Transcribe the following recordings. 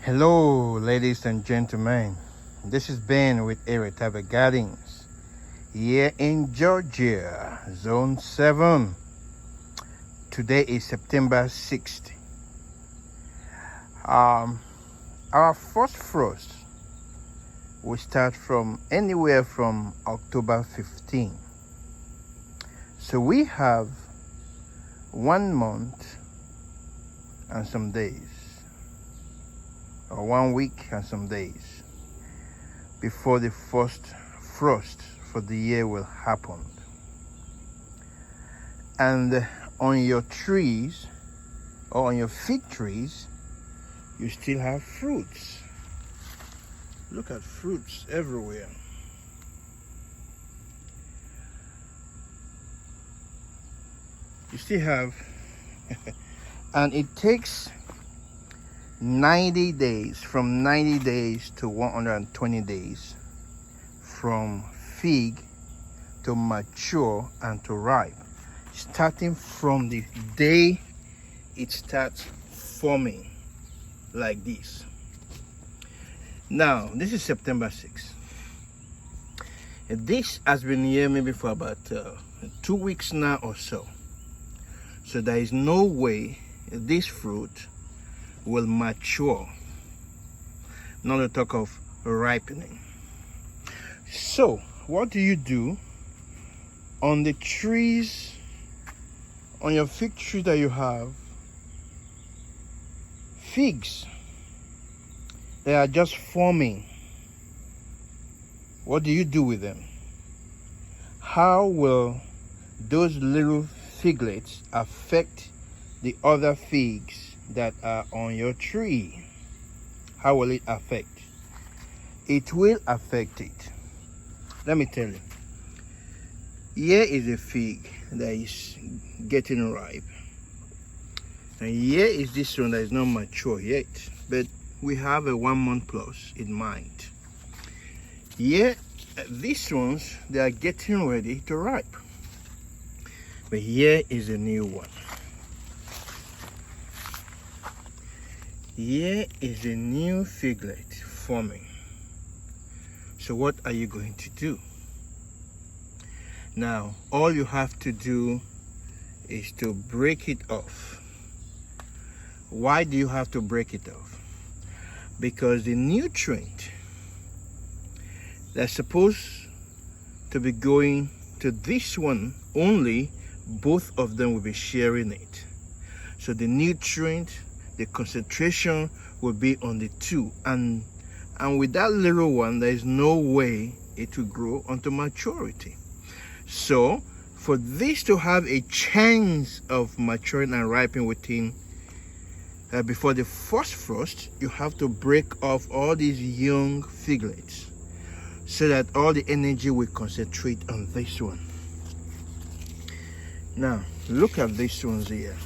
Hello, ladies and gentlemen. This is Ben with Eretaba Gardens here in Georgia, Zone 7. Today is September 6th. Our first frost will start from anywhere from October 15. So we have 1 month and some days, or 1 week and some days before the first frost for the year will happen. And on your trees or on your fig trees, you still have fruits. Look at fruits everywhere. You still have, and it takes 90 days, from 90 days to 120 days from fig to mature and to ripe, starting from the day it starts forming like this. Now, this is September 6th. This has been here maybe for about 2 weeks now or so. So there is no way this fruit will mature, not to talk of ripening. So what do you do on the trees, on your fig tree that you have figs? They are just forming. What do you do with them? How will those little figlets affect the other figs that are on your tree? How will it affect? It will affect it. Let me tell you. Here is a fig that is getting ripe. And here is this one that is not mature yet. But we have a 1 month plus in mind. Here, these ones, they are getting ready to ripe. But here is a new one. Here is a new figlet forming. So what are you going to do? Now, all you have to do is to break it off. Why do you have to break it off? Because the nutrient that's supposed to be going to this one only, both of them will be sharing it. So the nutrient, the concentration will be on the two, and with that little one, there is no way it will grow unto maturity. So for this to have a chance of maturing and ripening within before the first frost, you have to break off all these young figlets so that all the energy will concentrate on this one. Now look at these ones here.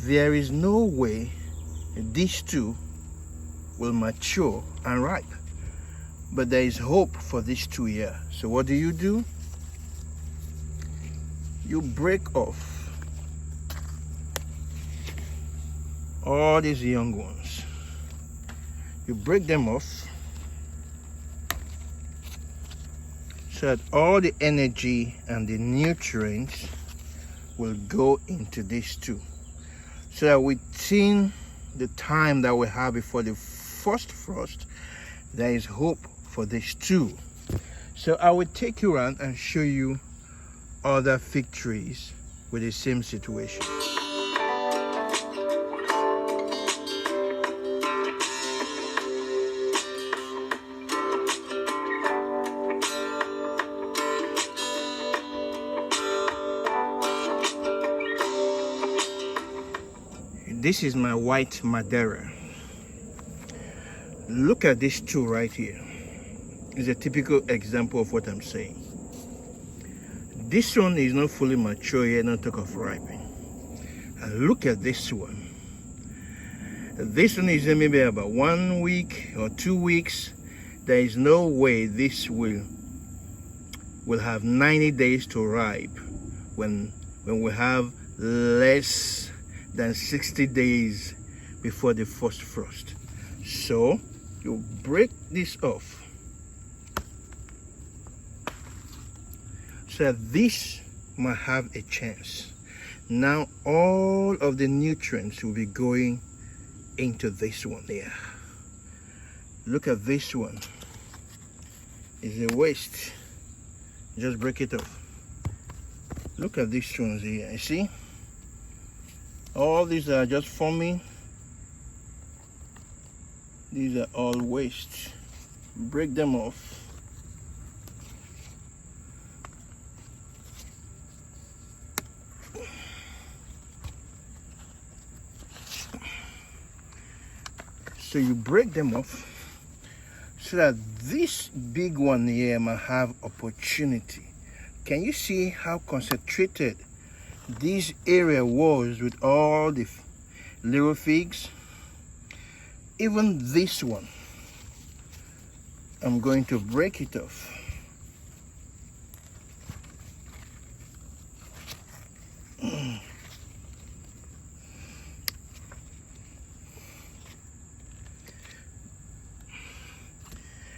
There is no way these two will mature and ripe, but there is hope for these two here. So what do? You break off all these young ones. You break them off so that all the energy and the nutrients will go into these two. So that within the time that we have before the first frost, there is hope for these two. So I will take you around and show you other fig trees with the same situation. This is my white Madeira. Look at these two right here. It's a typical example of what I'm saying. This one is not fully mature yet, not talk of ripening. And look at this one. This one is maybe about 1 week or 2 weeks. There is no way this will have 90 days to ripe when we have less than 60 days before the first frost. So you break this off so that this might have a chance. Now all of the nutrients will be going into this one here. Look at this one. It's a waste. Just break it off. Look at these ones here. You see? All these are just forming. These are all waste. Break them off. So you break them off so that this big one here might have opportunity. Can you see how concentrated this area was with all the little figs? Even this one, I'm going to break it off.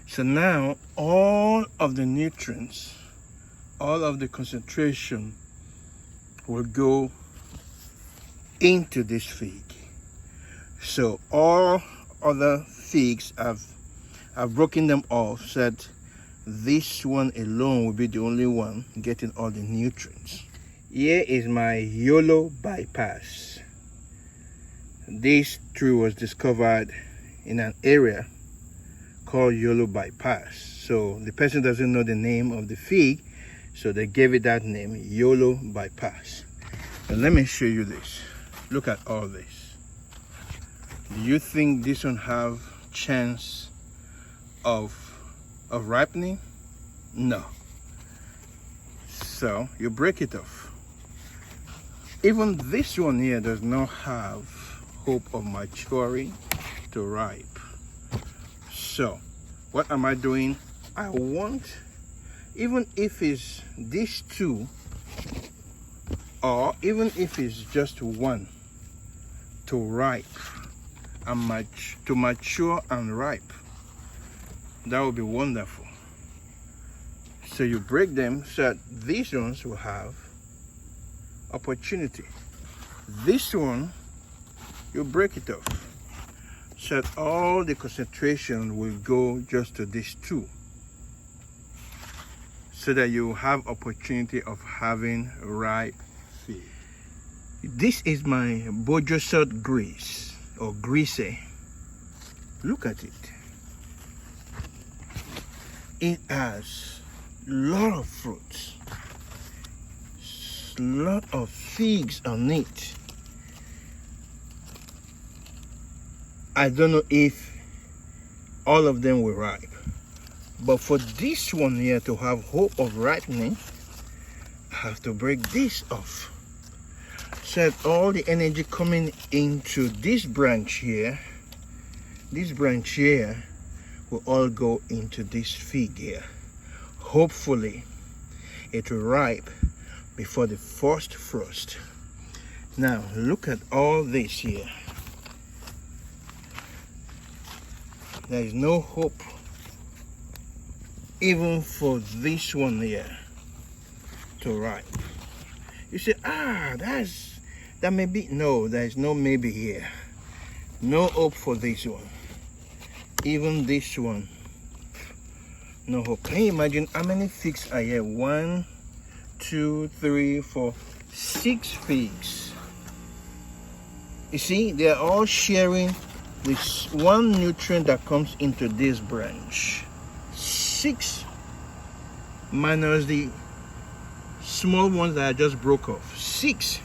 So now all of the nutrients, all of the concentration will go into this fig. So all other figs, I've broken them off so that this one alone will be the only one getting all the nutrients. Here is my YOLO bypass. This tree was discovered in an area called YOLO bypass. So the person doesn't know the name of the fig, so they gave it that name, YOLO bypass. And let me show you this. Look at all this. Do you think this one have chance of ripening? No. So you break it off. Even this one here does not have hope of maturing to ripe. So what am I doing? I want, even if it's these two, or even if it's just one, to ripe and to mature and ripe. That would be wonderful. So you break them so that these ones will have opportunity. This one, you break it off so that all the concentration will go just to these two, so that you have opportunity of having ripe fig. This is my Bojosot grease or grease. Look at it. It has a lot of fruits, a lot of figs on it. I don't know if all of them will ripe, but for this one here to have hope of ripening, I have to break this off. So that all the energy coming into this branch here will all go into this fig here. Hopefully it will ripe before the first frost. Now look at all this here. There is no hope even for this one here to ripe. You say, that may be. No, there is no maybe here. No hope for this one. Even this one, no hope. Can you imagine how many figs are here? 1, 2, 3, 4, 6 figs. You see, they are all sharing this one nutrient that comes into this branch. 6 minus the small ones that I just broke off. 6.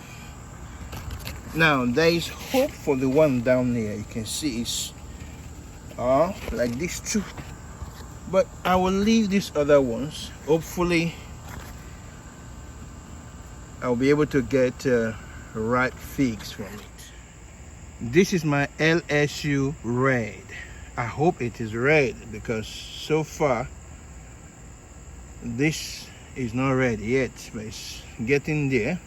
Now there is hope for the one down there. You can see it's like these two, but I will leave these other ones. Hopefully I'll be able to get ripe figs from it. This is my LSU red. I hope it is red, because so far this is not red yet, but it's getting there.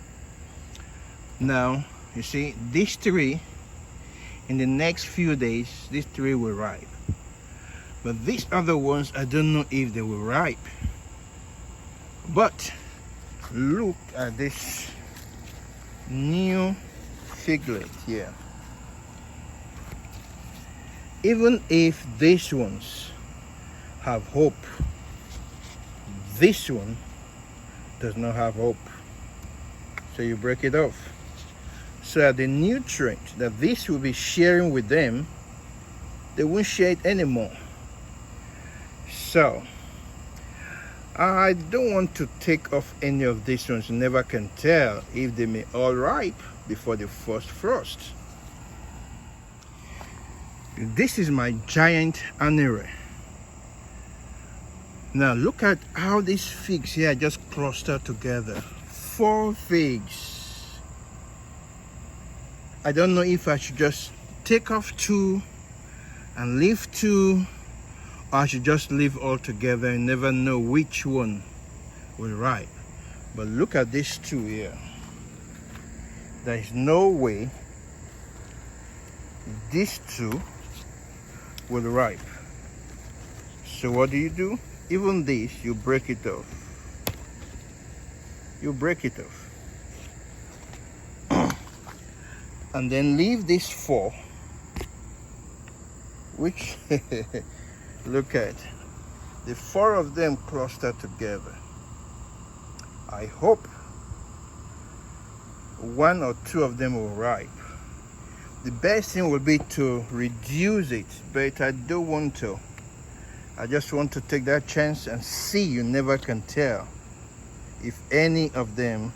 Now you see, this tree in the next few days, these three will ripe. But these other ones, I don't know if they will ripe. But look at this new figlet here. Even if these ones have hope, this one does not have hope. So you break it off. So that the nutrient that this will be sharing with them, they won't share it anymore. So I don't want to take off any of these ones. You never can tell if they may all ripe before the first frost. This is my giant anery. Now look at how these figs here just cluster together. 4 figs. I don't know if I should just take off 2 and leave 2, or I should just leave all together and never know which one will ripe. But look at these 2 here. There is no way these 2 will ripe. So what do? Even this, you break it off. You break it off. And then leave these 4, which look at the 4 of them cluster together. I hope 1 or 2 of them will ripe. The best thing will be to reduce it, but I don't want to. I just want to take that chance and see. You never can tell if any of them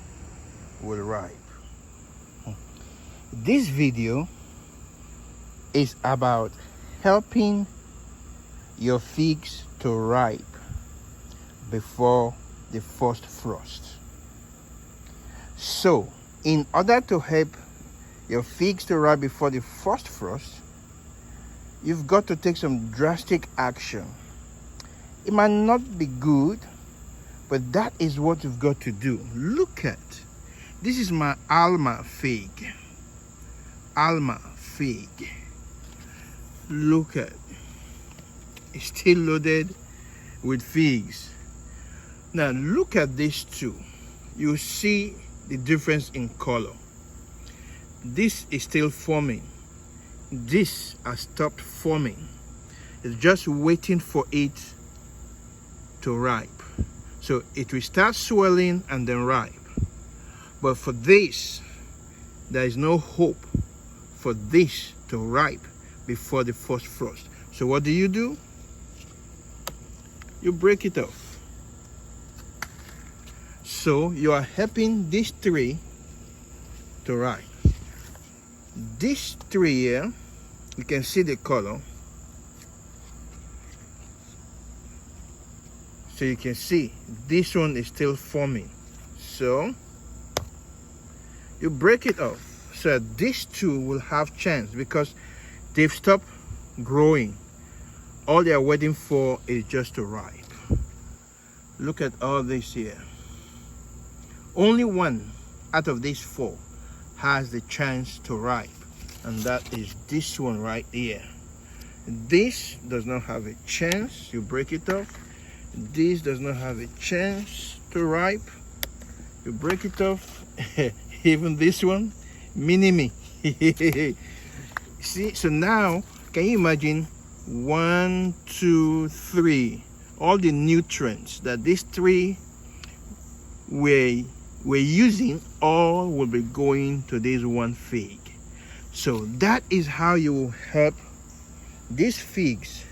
will ripe. This video is about helping your figs to ripe before the first frost. So, in order to help your figs to ripe before the first frost, you've got to take some drastic action. It might not be good, but that is what you've got to do. Look at, this is my Alma fig. Alma fig. Look at, it's still loaded with figs. Now look at these 2. You see the difference in color. This is still forming. This has stopped forming. It's just waiting for it to ripe. So it will start swelling and then ripe. But for this, there is no hope for this to ripe before the first frost. So what do? You break it off. So you are helping these 3 to ripe. These 3 here, you can see the color. So you can see this one is still forming. So you break it off so that these 2 will have chance, because they've stopped growing. All they are waiting for is just to ripe. Look at all this here. Only 1 out of these 4 has the chance to ripe, and that is this one right here. This does not have a chance. You break it off. This does not have a chance to ripe. You break it off. Even this one, mini-me. See, so now can you imagine 1, 2, 3, all the nutrients that these 3 we're using, all will be going to this 1 fig. So that is how you will help these figs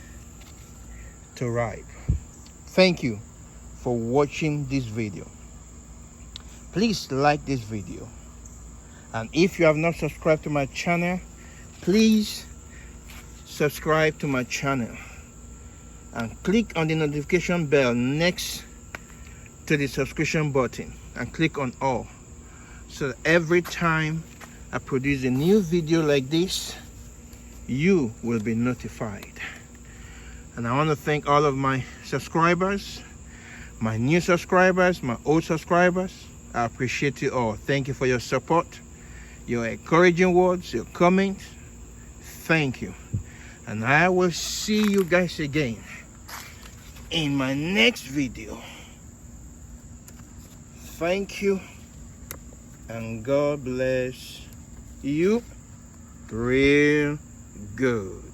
to ripe. Thank you for watching this video. Please like this video, and if you have not subscribed to my channel, please subscribe to my channel and click on the notification bell next to the subscription button and click on all, so that every time I produce a new video like this, you will be notified. And I want to thank all of my subscribers, my new subscribers, my old subscribers. I appreciate you all. Thank you for your support, your encouraging words, your comments. thank you. And I will see you guys again in my next video. Thank you, and God bless you real good.